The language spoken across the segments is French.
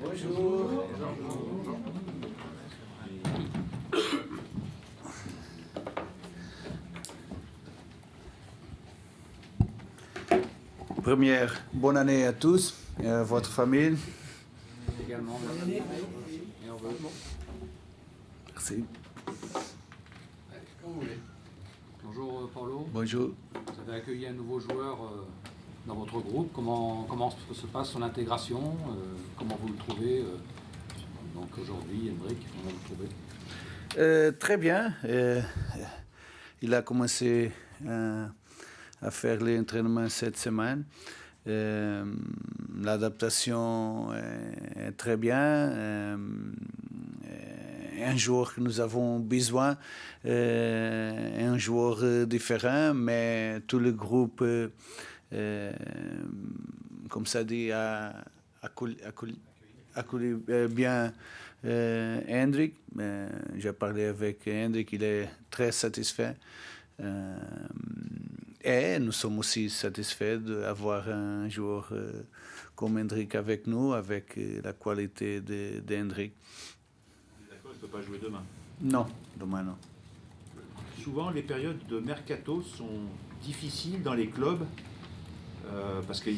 Bonjour. Première, bonne année à tous et à votre famille. Également, Merci. Quand vous voulez. Bonjour Paulo. Bonjour. Vous avez accueilli un nouveau joueur dans votre groupe. Comment se passe son intégration? Comment vous le trouvez donc aujourd'hui, Hendrik, comment vous le trouvez? Très bien. Il a commencé à faire l'entraînement cette semaine. L'adaptation est très bien. Un joueur que nous avons besoin, un joueur différent, mais tout le groupe, comme ça dit, a accueilli bien Hendrik. J'ai parlé avec Hendrik, il est très satisfait. Et nous sommes aussi satisfaits d'avoir un joueur comme Hendrik avec nous, avec la qualité d'Hendrik. D'accord, il ne peut pas jouer demain. Non, demain non. Souvent, les périodes de mercato sont difficiles dans les clubs parce que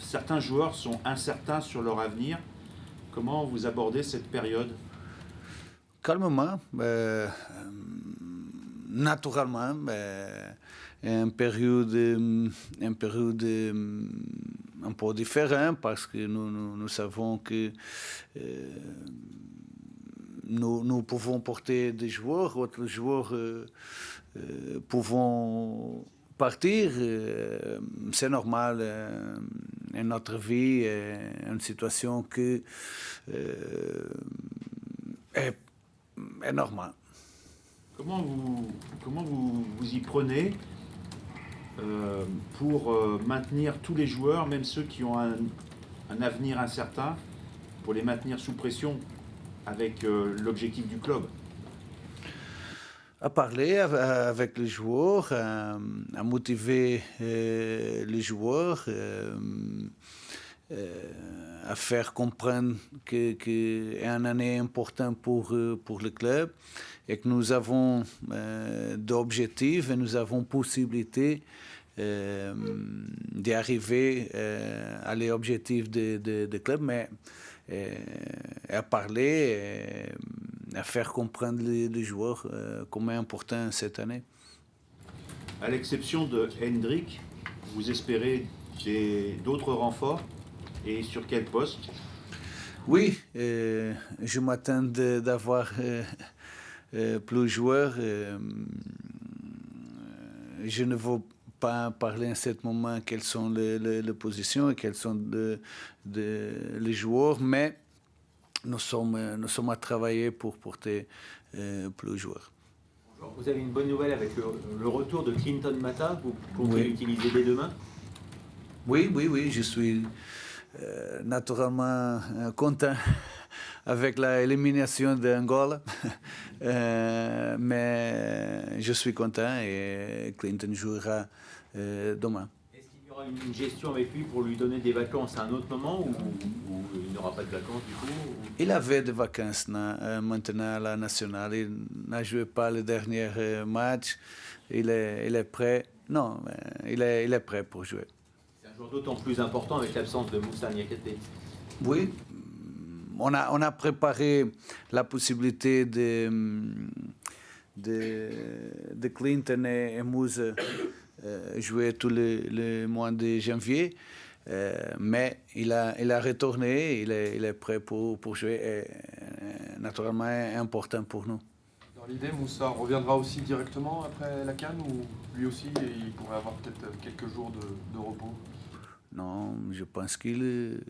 certains joueurs sont incertains sur leur avenir. Comment vous abordez cette période? Calmement, naturellement, une période un peu différente parce que nous savons que nous pouvons porter des joueurs, d'autres joueurs pouvons partir. C'est normal in notre vie, une situation qui est normale. Comment vous y prenez pour maintenir tous les joueurs, même ceux qui ont un avenir incertain, pour les maintenir sous pression avec l'objectif du club? À parler avec les joueurs, à motiver les joueurs, à faire comprendre que c'est une année importante pour le club et que nous avons d'objectifs et nous avons possibilité d'arriver à l'objectif du club, mais à parler, à faire comprendre les joueurs comment c'est important cette année. À l'exception de Hendrik, vous espérez d'autres renforts et sur quel poste? Oui, je m'attends d'avoir plus de joueurs. Je ne veux pas parler en ce moment quelles sont les positions et quels sont les joueurs, mais nous sommes à travailler pour porter plus de joueurs. Vous avez une bonne nouvelle avec le retour de Clinton Mata, vous comptez l'utiliser dès demain? Oui, je suis naturellement content avec l'élimination d'Angola, mais je suis content et Clinton jouera demain. Est-ce qu'il y aura une gestion avec lui pour lui donner des vacances à un autre moment ou il n'aura pas de vacances du coup? Il avait des vacances maintenant à la nationale. Il n'a joué pas le dernier match. Il est prêt. Non, il est prêt pour jouer. C'est un joueur d'autant plus important avec l'absence de Moussa Niakate. Oui. On a préparé la possibilité de Clinton et Moussa jouer tous les mois de janvier. Mais il a retourné, il est prêt pour jouer et naturellement important pour nous. Dans l'idée, Moussa reviendra aussi directement après la CAN ou lui aussi il pourrait avoir peut-être quelques jours de repos? Non, je pense qu'il...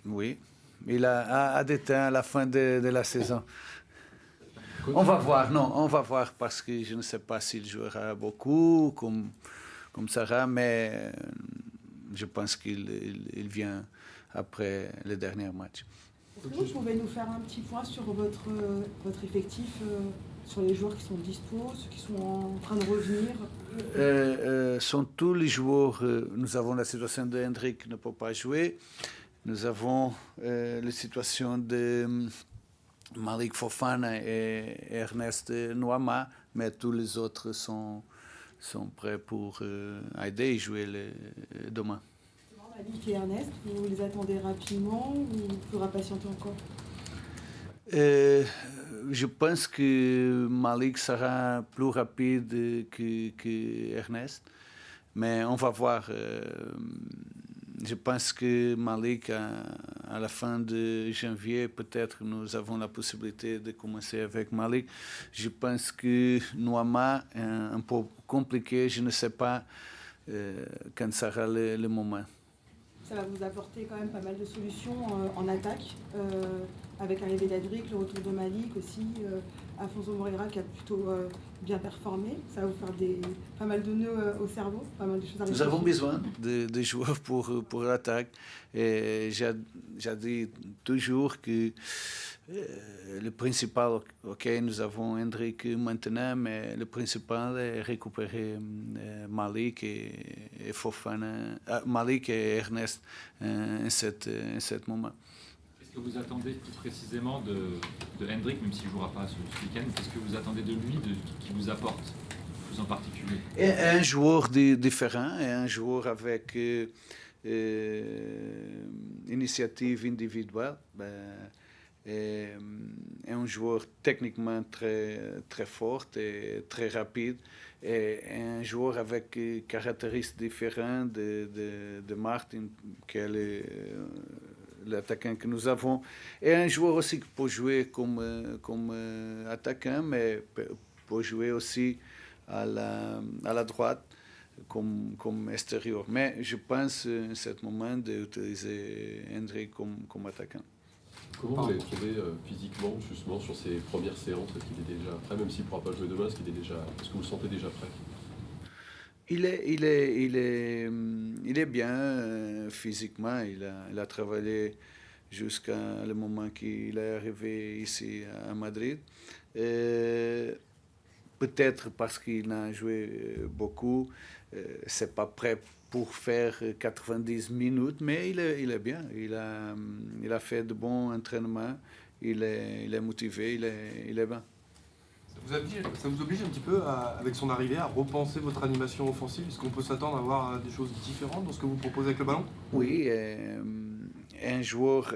oui, il a des temps à la fin de la saison. On va voir parce que je ne sais pas s'il jouera beaucoup comme Sarah, mais je pense qu'il vient après le dernier match. Est-ce que vous pouvez nous faire un petit point sur votre effectif, sur les joueurs qui sont dispo, ceux qui sont en train de revenir? Sont tous les joueurs, nous avons la situation de Hendrik qui ne peut pas jouer. Nous avons la situation de Malik Fofana et Ernest Nuama, mais tous les autres sont prêts pour aider et jouer demain. Malik et Ernest, vous les attendez rapidement ou il faudra patienter encore? Je pense que Malik sera plus rapide que Ernest, mais on va voir. Je pense que Malik, à la fin de janvier, peut-être nous avons la possibilité de commencer avec Malik. Je pense que Nuama est un peu compliqué, je ne sais pas quand sera le moment. Ça va vous apporter quand même pas mal de solutions en attaque, avec l'arrivée d'Hendrick, le retour de Malik aussi, Afonso Moreira qui a plutôt bien performé. Ça va vous faire pas mal de nœuds au cerveau, pas mal de choses à Nous avons besoin de joueurs pour l'attaque. Et j'ai dit toujours que le principal, ok, nous avons Hendrick maintenant, mais le principal est récupérer Malik et Fofana, Malik et Ernest en cet moment. Qu'est-ce que vous attendez plus précisément de Hendrick, même s'il ne jouera pas ce week-end? Qu'est-ce que vous attendez de lui, qui vous apporte plus en particulier? Un joueur différent, un joueur avec initiative individuelle. est un joueur techniquement très fort et très rapide, et un joueur avec caractéristiques différentes de Martin, qui est l'attaquant que nous avons, et un joueur aussi qui peut jouer comme attaquant, mais peut jouer aussi à la droite comme extérieur. Mais je pense à ce moment d'utiliser Hendrick comme attaquant. Comment vous l'avez trouvé physiquement, justement, sur ses premières séances? Est-ce qu'il est déjà prêt, même s'il ne pourra pas jouer demain? Est-ce que vous le sentez déjà prêt? Il est bien physiquement. Il a travaillé jusqu'à le moment qu'il est arrivé ici à Madrid. Peut-être parce qu'il a joué beaucoup, c'est pas prêt pour faire 90 minutes, mais il est bien. Il a fait de bons entraînements, il est motivé, il est bien. Ça vous oblige un petit peu, avec son arrivée, à repenser votre animation offensive? Est-ce qu'on peut s'attendre à voir des choses différentes dans ce que vous proposez avec le ballon? Oui, un joueur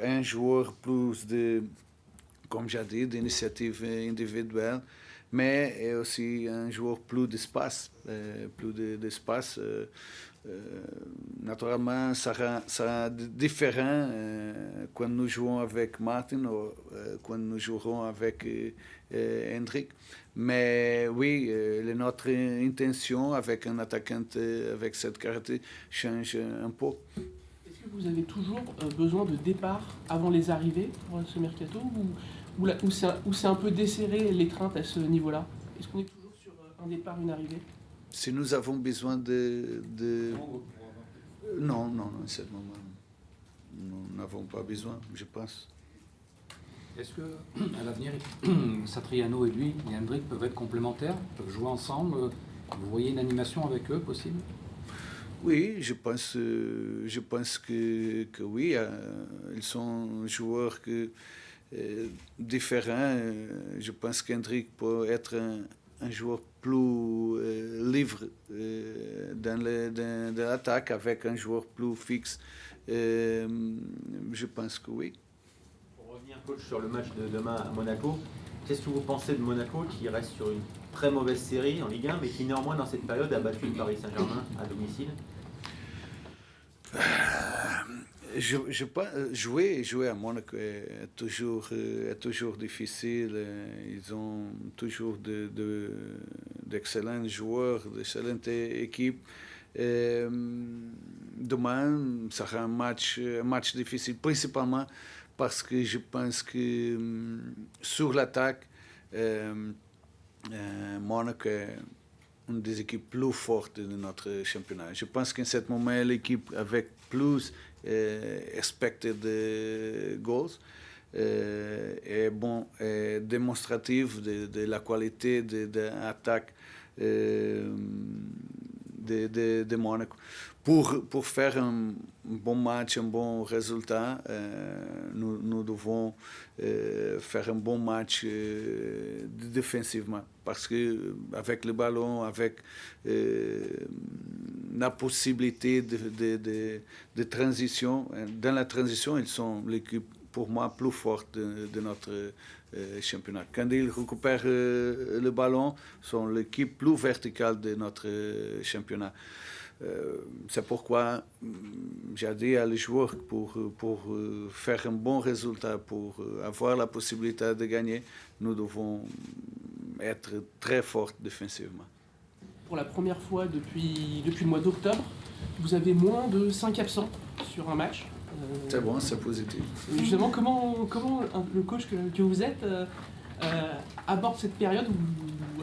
plus comme j'ai dit, d'initiative individuelle, mais aussi un joueur plus d'espace. Naturellement, ça sera différent quand nous jouons avec Martin ou quand nous jouerons avec Hendrick. Mais oui, notre intention avec un attaquant avec cette caractéristique change un peu. Est-ce que vous avez toujours besoin de départ avant les arrivées pour ce mercato, ou c'est un peu desserré l'étreinte à ce niveau-là? Est-ce qu'on est toujours sur un départ, une arrivée? Si nous avons besoin de... Non, en ce moment, nous n'avons pas besoin, je pense. Est-ce que, à l'avenir, Satriano et lui, et Hendrick peuvent être complémentaires, peuvent jouer ensemble? Vous voyez une animation avec eux possible? Oui, je pense que oui. Ils sont joueurs différents. Je pense qu'Hendrick peut être un joueur plus libre dans l'attaque, avec un joueur plus fixe. Je pense que oui. Pour revenir, coach, sur le match de demain à Monaco, qu'est-ce que vous pensez de Monaco, qui reste sur une très mauvaise série en Ligue 1, mais qui néanmoins dans cette période a battu le Paris Saint-Germain à domicile? Jouer à Monaco est toujours difficile. Ils ont toujours d'excellents joueurs, d'excellentes équipes. Demain sera un match difficile, principalement parce que je pense que sur l'attaque, Monaco est une des équipes plus fortes de notre championnat. Je pense qu'en ce moment, l'équipe avec plus expected goals est démonstrative de la qualité de l'attaque de Monaco. pour faire un bon match, un bon résultat, nous devons faire un bon match défensivement. Parce qu'avec le ballon, avec la possibilité de transition, dans la transition, ils sont l'équipe, pour moi, plus forte de notre championnat. Quand ils récupèrent le ballon, ils sont l'équipe plus verticale de notre championnat. C'est pourquoi j'ai dit à les joueurs pour faire un bon résultat, pour avoir la possibilité de gagner, nous devons être très forts défensivement. Pour la première fois depuis le mois d'octobre, vous avez moins de 5 absents sur un match. C'est bon, c'est positif. Justement, comment le coach que vous êtes aborde cette période où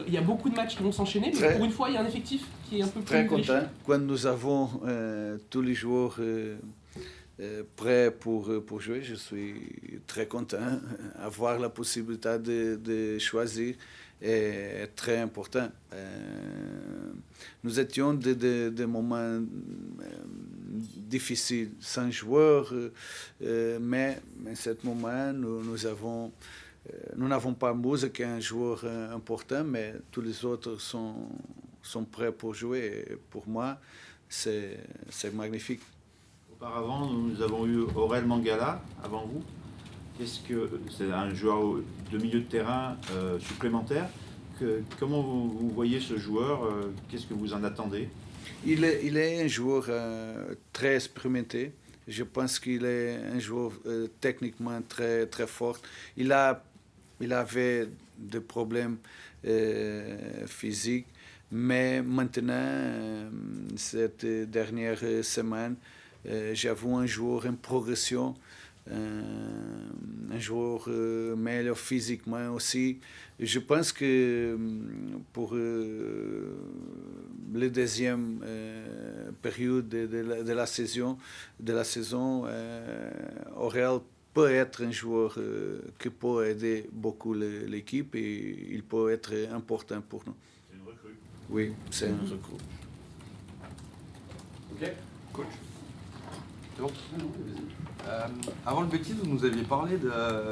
il y a beaucoup de matchs qui vont s'enchaîner, mais pour une fois, il y a un effectif qui est un peu plus très content. Quand nous avons tous les joueurs prêts pour jouer, je suis très content. Avoir la possibilité de choisir est très important. Nous étions des moments difficiles sans joueurs, mais en ce moment, nous n'avons pas Moussa qui est un joueur important, mais tous les autres sont prêts pour jouer. Et pour moi, c'est magnifique. Auparavant, nous avons eu Aurel Mangala avant vous. C'est un joueur de milieu de terrain supplémentaire. Comment vous voyez ce joueur? Qu'est-ce que vous en attendez? Il est un joueur très expérimenté. Je pense qu'il est un joueur techniquement très, très fort. Il avait des problèmes physiques, mais maintenant, cette dernière semaine, j'avoue un joueur en progression, un joueur meilleur physiquement aussi. Je pense que pour la deuxième période de la saison, Aurel peut être un joueur qui peut aider beaucoup l'équipe et il peut être important pour nous. C'est une recrue. Oui, c'est un recrue. Ok, coach. C'est bon. Avant le Betis, vous nous aviez parlé de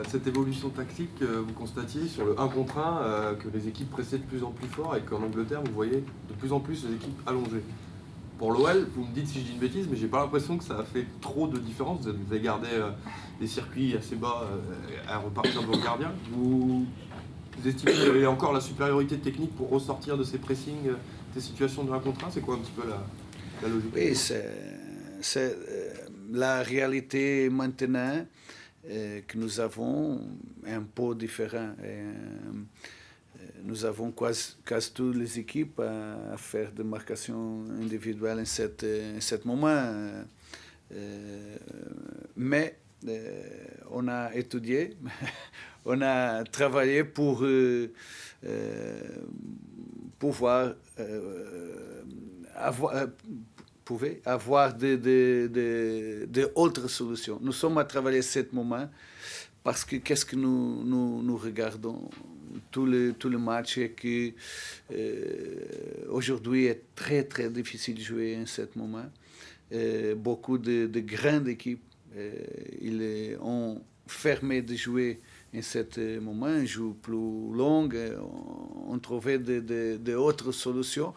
cette évolution tactique que vous constatiez sur le 1 contre 1, que les équipes pressaient de plus en plus fort et qu'en Angleterre, vous voyez de plus en plus les équipes allongées. Pour l'OL, vous me dites si je dis une bêtise, mais j'ai pas l'impression que ça a fait trop de différence. Vous avez gardé des circuits assez bas à repartir de vos gardiens. Vous estimez qu'il y avait encore la supériorité technique pour ressortir de ces pressings, des situations de 1 contre 1? C'est quoi un petit peu la logique? Oui, c'est la réalité maintenant que nous avons un peu différent. Nous avons quasi toutes les équipes à faire des marcations individuelles en cet moment. Mais on a étudié, on a travaillé pour pouvoir avoir d'autres solutions. Nous sommes à travailler ce moment parce que qu'est-ce que nous regardons tout le match et que aujourd'hui est très très difficile de jouer en ce moment. Beaucoup de grandes équipes ils ont fermé de jouer en ce moment, ils jouent plus long, on trouvait d'autres solutions.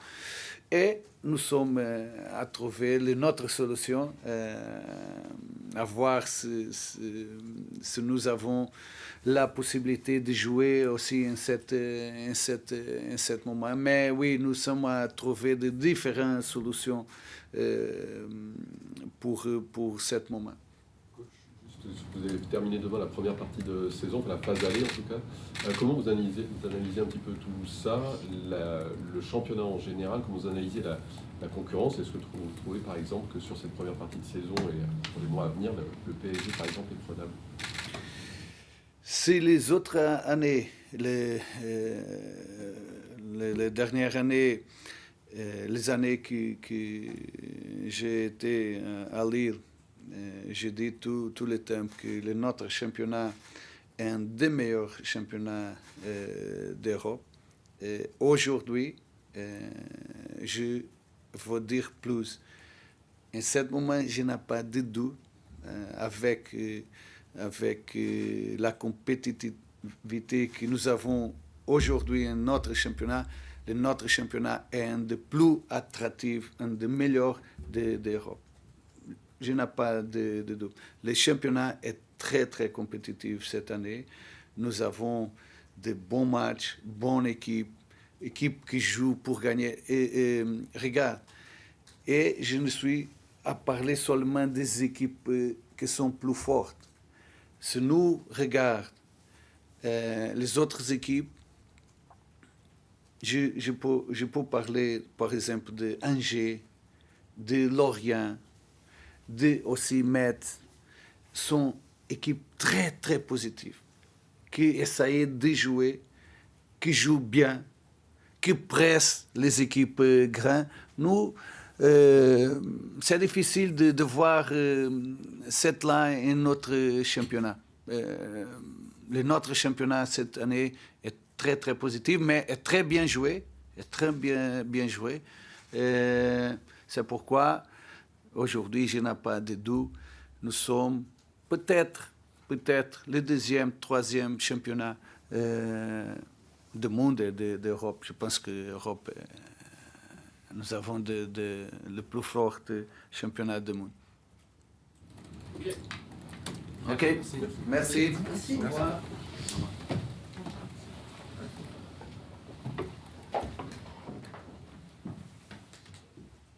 Et nous sommes à trouver notre solution, à voir si nous avons la possibilité de jouer aussi en ce moment. Mais oui, nous sommes à trouver de différentes solutions pour ce moment. Vous avez terminé demain la première partie de saison, la phase d'aller en tout cas. Comment vous analysez un petit peu tout ça, le championnat en général, comment vous analysez la concurrence? Est-ce que vous trouvez par exemple que sur cette première partie de saison et pour les mois à venir, le PSG par exemple est prenable? Si les autres années, les dernières années, les années que j'ai été à Lille, j'ai dit tout le temps que notre championnat est un des meilleurs championnats d'Europe. Aujourd'hui, je veux dire plus. En ce moment, je n'ai pas de doute avec la compétitivité que nous avons aujourd'hui en notre championnat. Notre championnat est un des plus attractifs, un des meilleurs d'Europe. Je n'ai pas de doute. Le championnat est très, très compétitif cette année. Nous avons de bons matchs, bonne équipe qui joue pour gagner. Et regarde, et je ne suis à parler seulement des équipes qui sont plus fortes. Si nous regardons les autres équipes, je peux parler, par exemple, de Angers, de Lorient, de aussi Metz, sont équipes très, très positives, qui essayent de jouer, qui jouent bien, qui pressent les équipes grandes. Nous, c'est difficile de voir cette ligne en notre championnat. Notre championnat cette année est très, très positif, mais est très bien joué. Bien joué. C'est pourquoi, aujourd'hui, je n'ai pas de doute. Nous sommes peut-être le deuxième, troisième championnat du monde et d'Europe. Je pense que l'Europe, nous avons le plus fort championnat du monde. Ok. OK. Merci. Merci. Au revoir.